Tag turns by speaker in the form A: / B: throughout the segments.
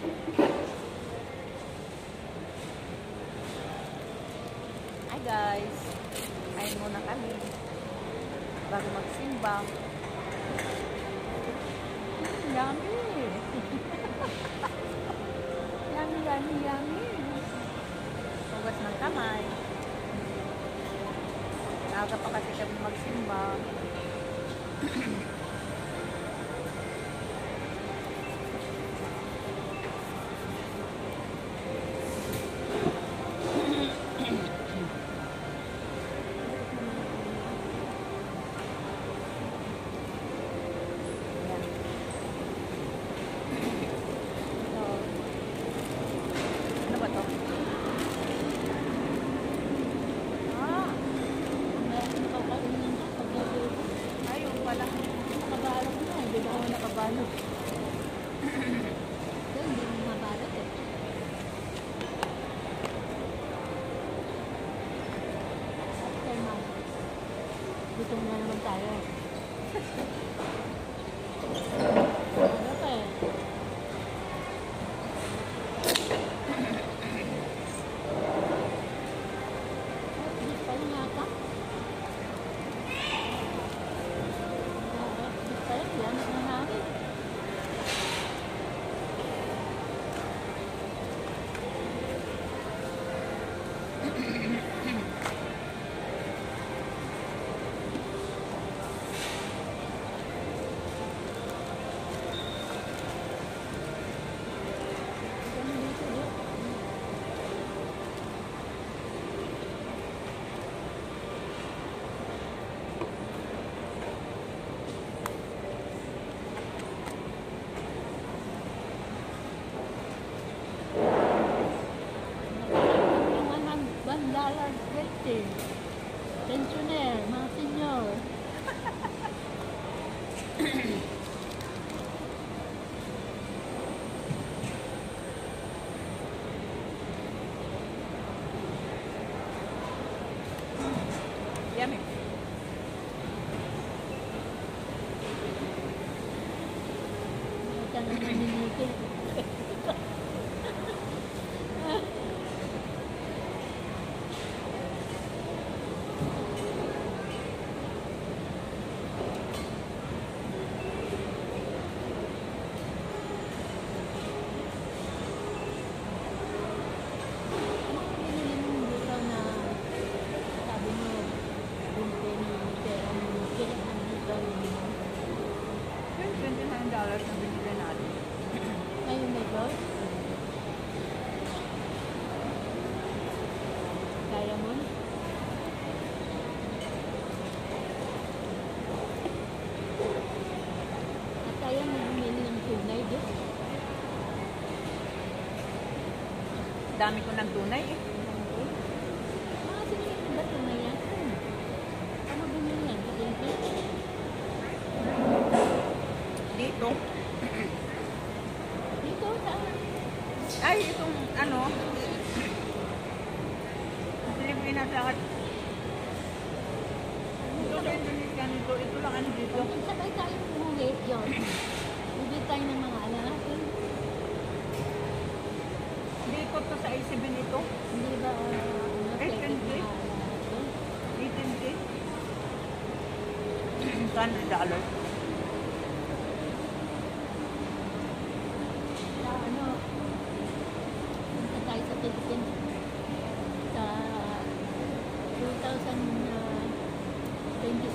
A: Hi guys, kain muna kami bago magsimba. Yummy! Yummy, yummy, yummy! Hugas ng kamay. Aga pa kasi kami magsimba. Nakabalot. Hindi mo mabalot eh. After month. Gutom na naman tayo. Ano pa eh? Hindi pa lang yata. Hindi pa lang yan. Nangyari. $1.20. Pensioner, mga senior. Yummy. Ito na naninigil. $29 na binili natin. Ayun na yun. Kaya mo? At kaya mo bumili ng tunay din? Dami ko ng tunay eh. Sige, ba tunay yan? Ano bumili yan? Dito. Dito? Saan? Ay, itong ano? Pilipinas lahat. Ito sa Indonesia nito. Ito lang ano dito. Sabay tayo umulit yun. Bibili tayo ng mga natin. Dito to sa A7 ito. Hindi ba? $8.20. $100. Sa 2027.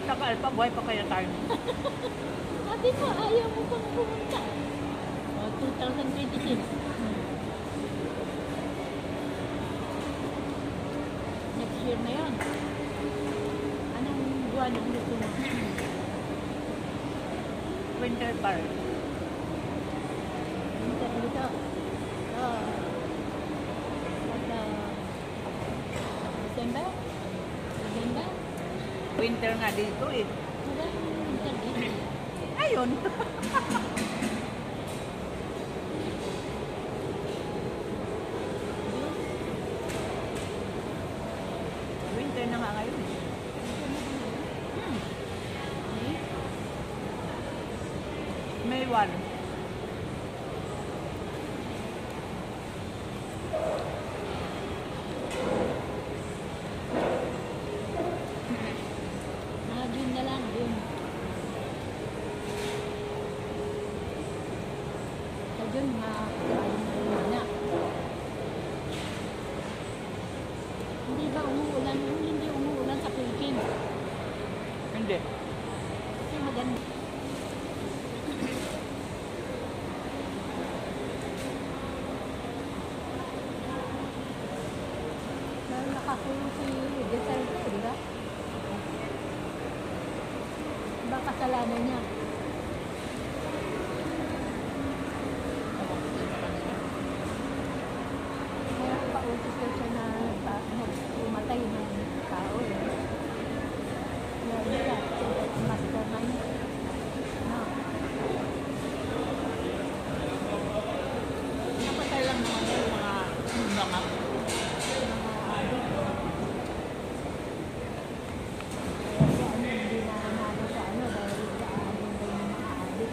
A: Takal pa, buhay pa kaya tayo. Sabi mo, ayaw mo pang pumunta. 2026. Next year na yun. Anong buwan ang gusto mo? Winter park. Winter dito. December? November? Winter nga dito eh. Winter dito. Ayun. Winter na nga ngayon eh.
B: May 1.
A: Mga June na lang, June. Sa June, na. Hindi ba umuulan? Hindi umuulan sa Philippines.
B: Hindi.
A: Kasi maganda. Dahil nakakulong si Duterte, di ba? Diba kasalanan niya? Kaya pautos ko siya na pumatay ng tao. Kaya nila, mastermind. No.
B: Napatay lang naman yung mga baka.
A: Mga adik. Kaya si ano, hindi na nanalo sa ano dahil sa amin daw yung mga adik.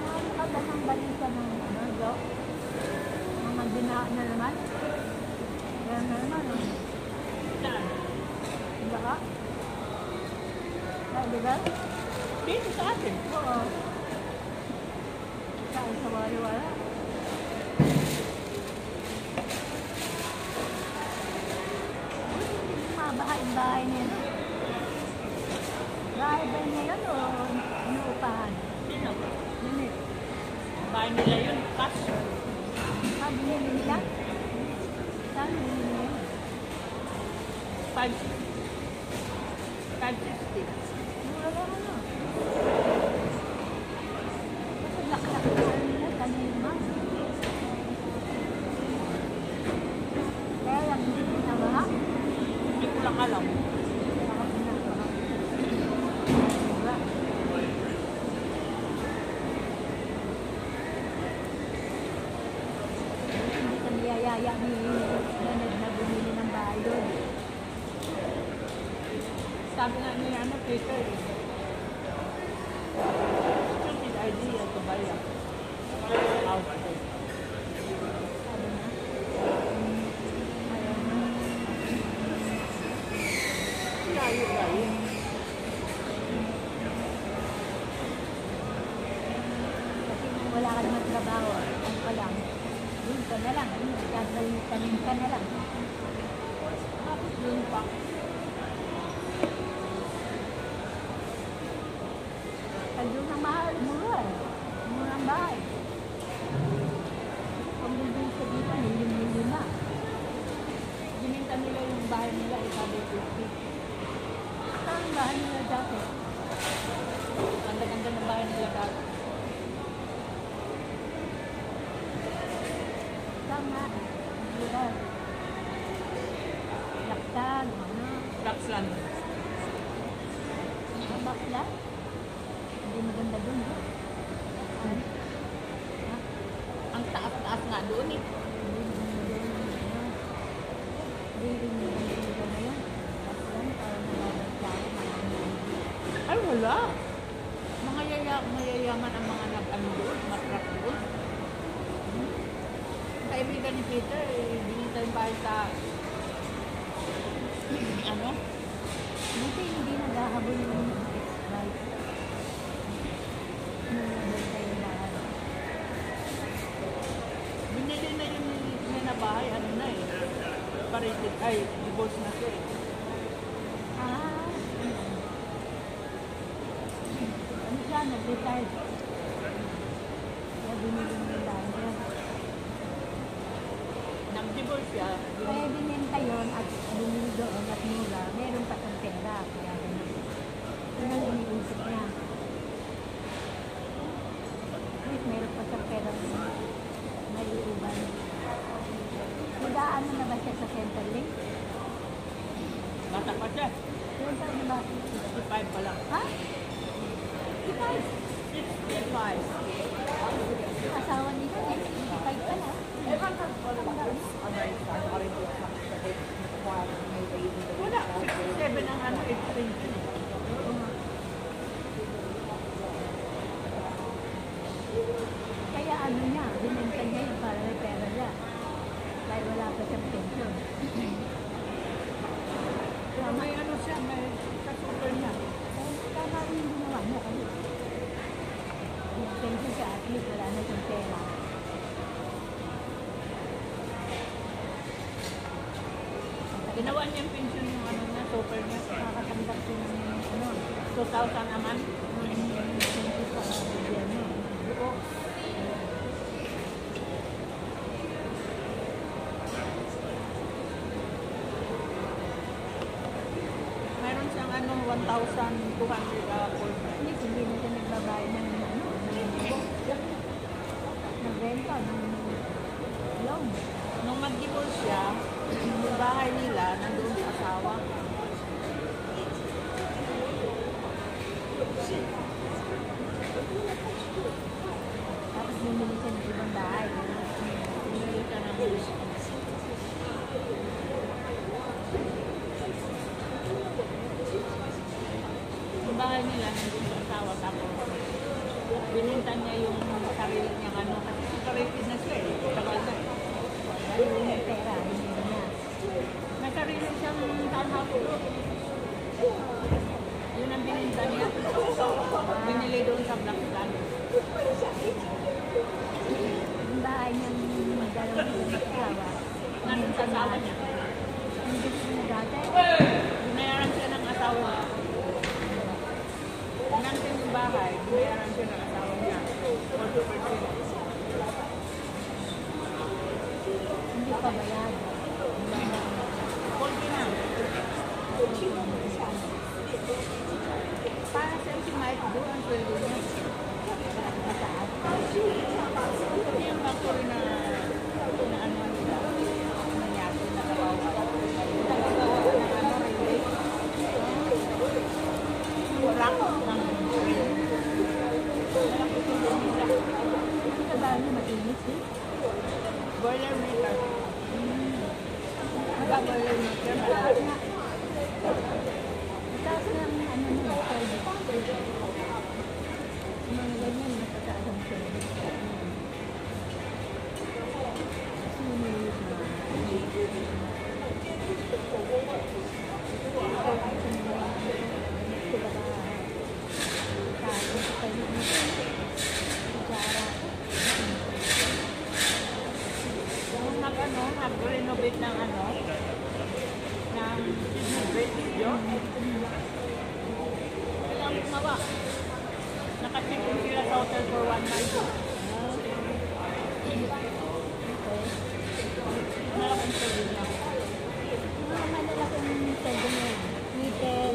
A: Ano ka ba ng balita ng ano, Jo? Mga dinaan na naman? Yan na naman, no?
B: Saan?
A: Diba ka? Diba?
B: Dito sa atin.
A: Oo. Saan sa wala-wala? Mabahay-bahay niya. Bahay ba niya yun o inuupahan?
B: Sino?
A: Yun eh.
B: Bahay nila yun. Cash.
A: Binili nila? Saan binili niya yun?
B: 560. 560.
A: Mura lang ano. Kasi laki-laki na ano nila, kanina. Kaya lang hindi pinabaha.
B: Hindi ko lang alam.
A: Baka pinabaha. Diba? Hindi ka niyayaya ni Leonard na bumili ng bahay doon.
B: Sabi nga niya, ano, Peter eh. Stupid idea to buy a house there.
A: Sabi na. Ayaw na.
B: Layo.
A: Kasi kung wala ka naman trabaho, ano ka lang, yun ka na lang, tanim ka na lang.
B: Tapos dun pa.
A: Kasi doon ang mahal, mura eh. Mura ang bahay. Kung bibili ka dito, milyon na.
B: Gininta nila yung bahay nila, isabi 50.
A: Saan ang bahay nila dati?
B: Ang ganda ng bahay nila dati.
A: Saan nga? Mura. Laktan, ano?
B: Flaxland.
A: Bakla? Hindi maganda doon, no? Ano? Ha?
B: Ang taas-taas nga doon eh.
A: Hindi maganda doon, ano? Hindi maganda na yun. Laktan, parang nababagla ako, marami.
B: Ay, wala. Mayayaman ang mga nag-ano doon, matrak doon. Kaibigan ni Peter, binita yung bahay sa ano?
A: Buti hindi naghahabol yung ex-wife. Nabenta yung lahat.
B: Binili na yung niya na bahay, ano na eh. Parited, ay, divorce na siya eh.
A: Ah. Ano siya? Nag-retired. Kaya binili mo yung dahil niya.
B: Nag-divorce siya.
A: Kaya binenta yun at bumili doon at mura. Meron pa siyang pera. Kaya ganun. Yun ang iniisip niya. Wait, meron pa siyang pera may iuban. Nag-aano na ba siya sa Centerlink?
B: Bata pa siya.
A: Yun pa na ba?
B: 65 pa lang.
A: Ha? Ikaw?
B: 65.
A: Asawa nila, 95 pa na. Kaya ano niya, binenta niya yung para may pera niya. Dahil wala pa siyang pension.
B: Pero may ano siya, may kasuper niya.
A: Tama rin yung ginawa niya kasi yung pension siya at least wala na siyang pera.
B: Ginawa niya yung pension yung ano niya, super niya.
A: Nakakatanggap siya ng
B: 2,000 a month.
A: pension sa gobyerno.
B: Oo. Mayroon siyang ano, 1,200 per month.
A: At least hindi na siya nagbabayad ng nagrenta ng loan.
B: Nung mag-divorce siya, yung bahay nila nandoon sa asawa.
A: Tapos bumili siya ng ibang bahay.
B: Bumili siya ng yung bahay nila nandoon sa asawa. Tapos bininta niya yung sarili niya ano. Kasi separated na siya eh. Tagal na eh.
A: Dahil yung pera, hindi na.
B: May sarili siyang townhouse doon. Yun ang bininta niya. Binili doon sa Black Sun.
A: Yung bahay niyang dalawang asawa.
B: Nandun sa asawa niya.
A: Hindi ko na dati.
B: Binayaran siya ng asawa. Nandun yung bahay, binayaran siya ng asawa niya. 40%.
A: Hindi pa bayad.
B: Konti na. Para sa si Mike doon ang sweldo niya.
A: Mataas.
B: Hindi yung factory na ano nila. Nangyari na kawawa. Nagagawa ng ano, railway. Rock ng railway. Malaki sweldo nila.
A: Sa bahay niya matinis eh.
B: Boiler maker. Diba boiler maker? Malaki.
A: Mataas na ang ano niya, sweldo. Mga ganyan, matataas ang sweldo. Kasi umilit na.
B: Nung nag-renovate ng ano, ng bridge yun. Kailangan gumawa. Nakacheck in sila sa hotel for 1 month. Malaking sabi niya.
A: Mga malalaking sweldo niya. Heater,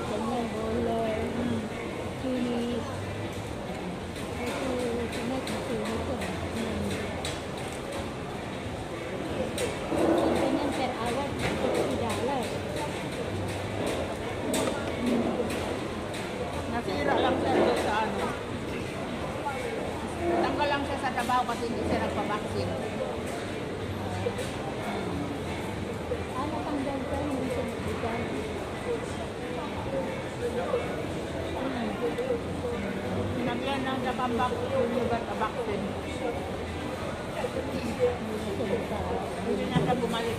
A: ganyan, bowler, kinis. Ito, sinet, masinis ko. Ganyan per hour, $50.
B: Nasira lang siya doon sa ano. Tanggal lang siya sa trabaho kasi hindi siya nagpa-vaccine.
A: Natanggal ka, hindi siya nagbigay.
B: Sinagyan lang sa pambak yung lugar sa vaccine. Hindi na siya bumalik.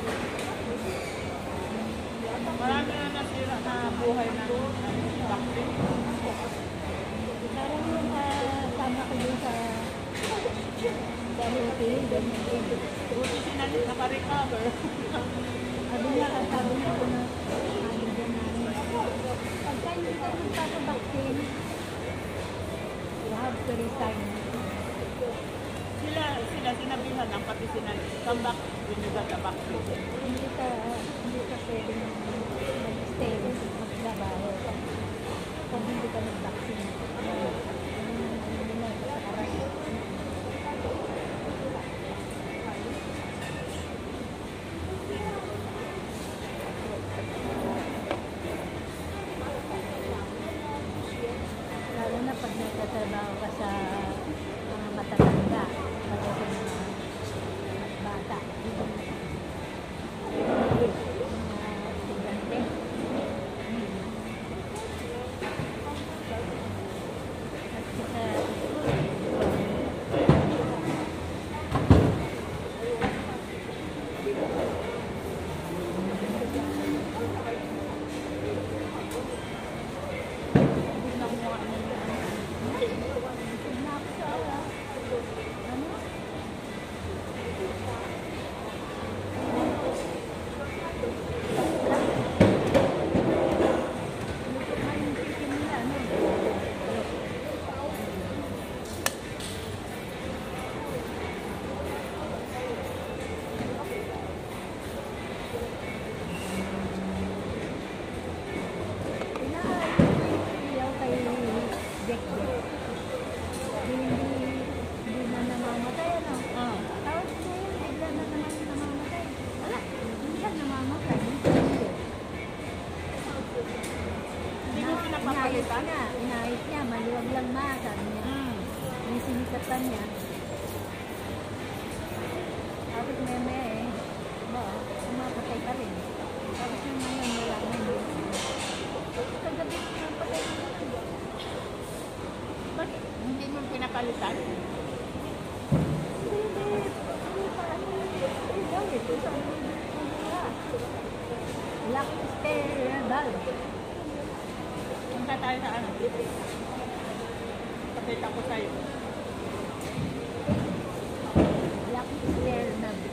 B: Marami na nasira na buhay ng vaccine.
A: Parang yung kasama ko dun sa hotel, ganyan din.
B: Buti sinalit naka-recover.
A: Sabi niya ko na ano dyan namin. Pagka hindi ka magpapabaksin, you have to resign.
B: Sila sinabihan ng pati sinalit. Come back when you got the vaccine.
A: Hindi ka pwedeng mag-stay, magtrabaho. Pag hindi ka nag-vaccine. Hindi na sa karang. Lalo na pag nagtatrabaho ka sa mga matatanda, pag sa mga bata. Estudyante. Sabi nga, inahit niya, maluwag lang ma, sabi niya. May sinikatan niya. Tapos meme eh, ba, kumapatay ka rin. Tapos yung ngayon, wala na yun. Kagabi, kumapatay ka rin.
B: Bakit hindi mo pinapalitan?
A: Lock stair valve.
B: Punta tayo sa ano? Pakita ko sa'yo.
A: Lock stair valve.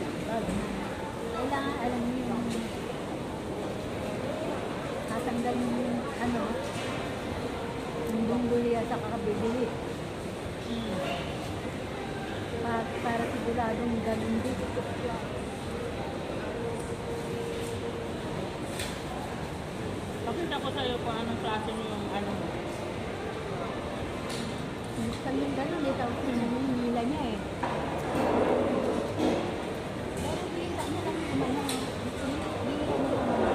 A: Kailangan alam niyo yung natanggal yung ano, yung bungguliya sa kakabibili. Para siguradong ganun din.
B: Pakita ko sa'yo kung anong klase yung ano mo.
A: Minsan yung ganun eh, tapos nila niya eh. Pero bihira niya lang naman na, bihira niya lang naman.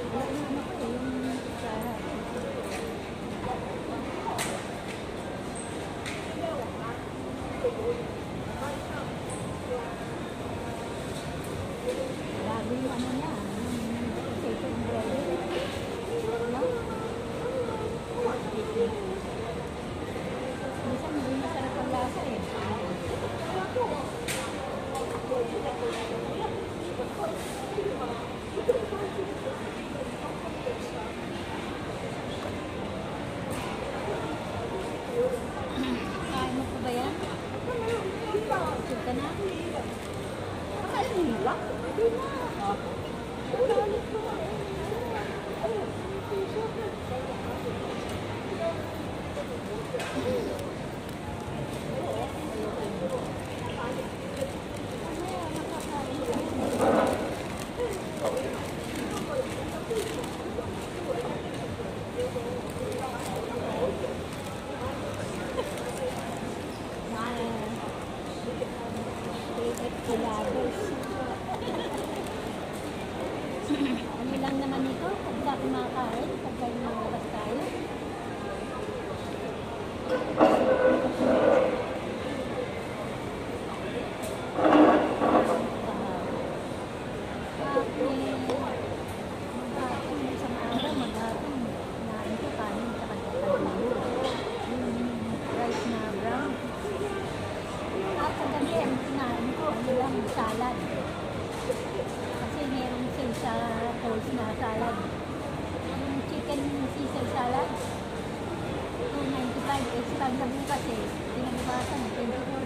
A: Wala yung ano ko eh, yung sa grabe yung ano niya, yung second brother. No? Minsan hindi masarap ang lasa eh. Kain mo pa ba yan? Sure ka na? Kakain mo ba? Ano lang naman ito, pagka kumakain, pagka lumalabas tayo. Maghapon sa maaga, maghapon, kinain ko kanin sa kagabi. Yung rice na brown. At sa gabi, ang kinain ko, ano lang, salad. Kasi meron sale sa Coles na salad. Yung chicken Caesar salad, $2.95. Extra na bukas eh. Pinabukasan, 24.